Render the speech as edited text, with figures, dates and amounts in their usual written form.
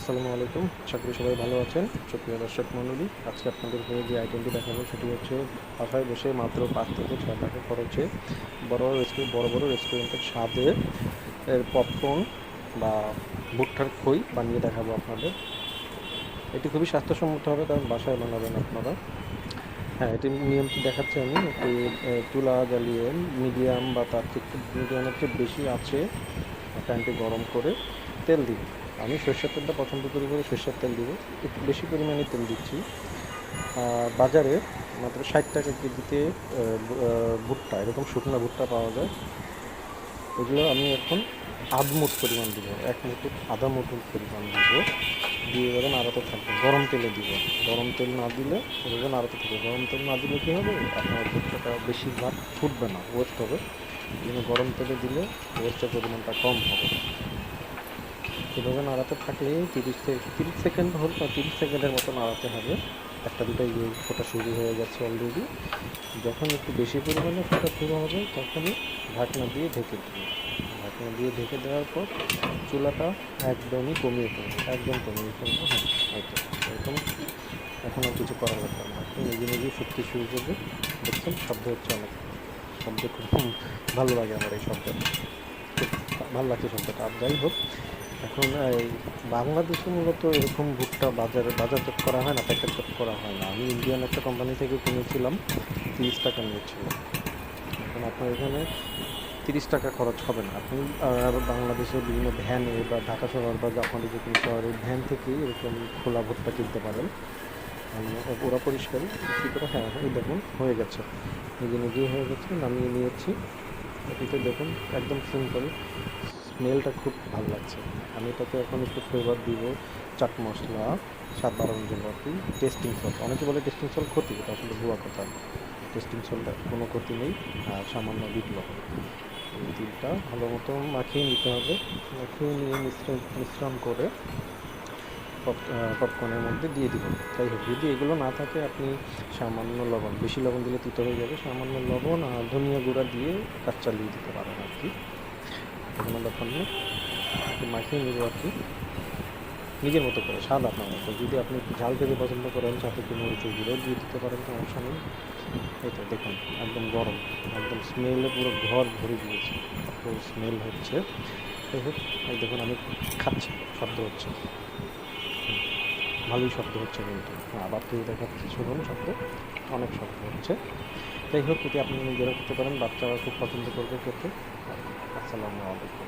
আসসালামু আলাইকুম। আশা করি সবাই ভালো আছেন। সুপ্রিয় দর্শক মণ্ডলী, আজকে আপনাদেরকে যে আইটেমটি দেখাবো সেটি হচ্ছে বাসায় বসে মাত্র ৫ থেকে ৬ টাকা খরচে বড় বড় রেস্টুরেন্টের স্বাদে পপকর্ন বা ভুট্টার খই বানিয়ে দেখাবো আপনাদের। এটি খুবই স্বাস্থ্যসম্মত হবে, কারণ বাসায় বানাবেন আপনারা। হ্যাঁ, এটির নিয়মটি দেখাচ্ছি আমি। একটি চুলা জ্বালিয়ে মিডিয়াম বা তার থেকে একটু মিডিয়ামের চেয়ে বেশি আছে প্যানটি গরম করে তেল দিন। আমি সরষের তেলটা পছন্দ করি বলে সরষের তেল দিব, একটু বেশি পরিমাণে তেল দিচ্ছি। বাজারে মাত্র ৬০ টাকা কেজিতে ভুট্টা, এরকম শুকনো ভুট্টা পাওয়া যায়। এগুলো আমি এখন আধ মুঠ পরিমাণ দিব, এক মুঠো আধা মুঠো পরিমাণ দিব, দিয়ে এভাবে নাড়াতে থাকবে। গরম তেলে দিব, গরম তেল না দিলে এভাবে নাড়াতে থাকবে। গরম তেল না দিলে কী হবে, আপনার ভুট্টাটা বেশিরভাগ ফুটবে না, ওয়েস্ট হবে। এই জন্য গরম তেলে দিলে ওয়েস্টের পরিমাণটা কম হবে। এভাবে নাড়াতে থাকলে 30 সেকেন্ড হোক বা 30 সেকেন্ডের মতো নাড়াতে হবে। একটা দুটো ফোটা শুরু হয়ে গেছে অলরেডি। যখন একটু বেশি পরিমাণে ফোটা শুরু হবে তখনই ঢাকনা দিয়ে ঢেকে দেবো। ঢাকনা দিয়ে ঢেকে দেওয়ার পর চুলাটা একদমই কমিয়ে ফেলবো, একদম কমিয়ে ফেলবো। হ্যাঁ, হয়তো এরকম। এখন আর কিছু করা লাগবে না, এখন নিজে নিজেই ফুটতে শুরু করবে। দেখছেন, শব্দ হচ্ছে অনেক, শব্দ খুব ভালো লাগে আমার এই শব্দটা, খুব ভালো লাগছে শব্দটা। আর যাই হোক, এখন এই বাংলাদেশে মূলত এরকম ভুট্টা বাজারজাত করা হয় না, প্যাকেটজাত করা হয় না। আমি ইন্ডিয়ান একটা কোম্পানি থেকে কিনেছিলাম, 30 টাকা নিয়েছিল। এখন আপনার এখানে 30 টাকা খরচ হবে না। আপনি বাংলাদেশের বিভিন্ন ভ্যানে বা ঢাকা শহর বা জাপানি যে কোনো শহরের ভ্যান থেকেই এরকম খোলা ভুট্টা কিনতে পারেন। ওরা পরিষ্কারই কী করে। হ্যাঁ, এই দেখুন হয়ে গেছে, নিজে নিজেই হয়ে গেছে। নামিয়ে নিয়েছি। এটিতে দেখুন একদম সিম্পল, স্মেলটা খুব ভালো লাগছে। আমি এটাতে এখন একটু ফ্লেভার দিব, চাট মশলা, স্বাদ বাড়ানোর জন্য আর কি, টেস্টিং সল্ট। অনেকে বলে টেস্টিং সল্ট ক্ষতি, এটা আসলে ভুয়া কথা। টেস্টিং সল্ট কোনো ক্ষতি নেই। আর সামান্য বিট লবণ, এই তিনটা ভালো মতো মাখিয়ে নিতে হবে। মাখিয়ে নিয়ে মিশ্রণ করে পপকর্নের মধ্যে দিয়ে দিব। যাই হোক, যদি এগুলো না থাকে আপনি সামান্য লবণ, বেশি লবণ দিলে তিতো হয়ে যাবে, সামান্য লবণ আর ধনিয়া গুঁড়া দিয়ে কাজ চালিয়ে দিতে পারেন আর কি, কোনো ব্যাপার নেই। একটু মাখিয়ে নিব আর কি, নিজের মতো করে, স্বাদ আপনার মতো। যদি আপনি একটু ঝাল খেতে পছন্দ করেন, সাথে একটু মরিচের গুঁড়ো দিয়ে দিতে পারেন, সমস্যা নেই। এই তো দেখুন, একদম গরম, একদম স্মেলে পুরো ঘর ভরে দিয়েছে, পুরো স্মেল হচ্ছে। যাই হোক, এই দেখুন আমি খাচ্ছি, শব্দ হচ্ছে, ভালোই শব্দ হচ্ছে কিন্তু। আবার তুই দেখাচ্ছি, শুনুন শব্দ, অনেক শব্দ হচ্ছে। যাই হোক, এটি আপনি নিজেরা খেতে পারেন, বাচ্চারা খুব পছন্দ করবে খেতে। আসসালামু আলাইকুম।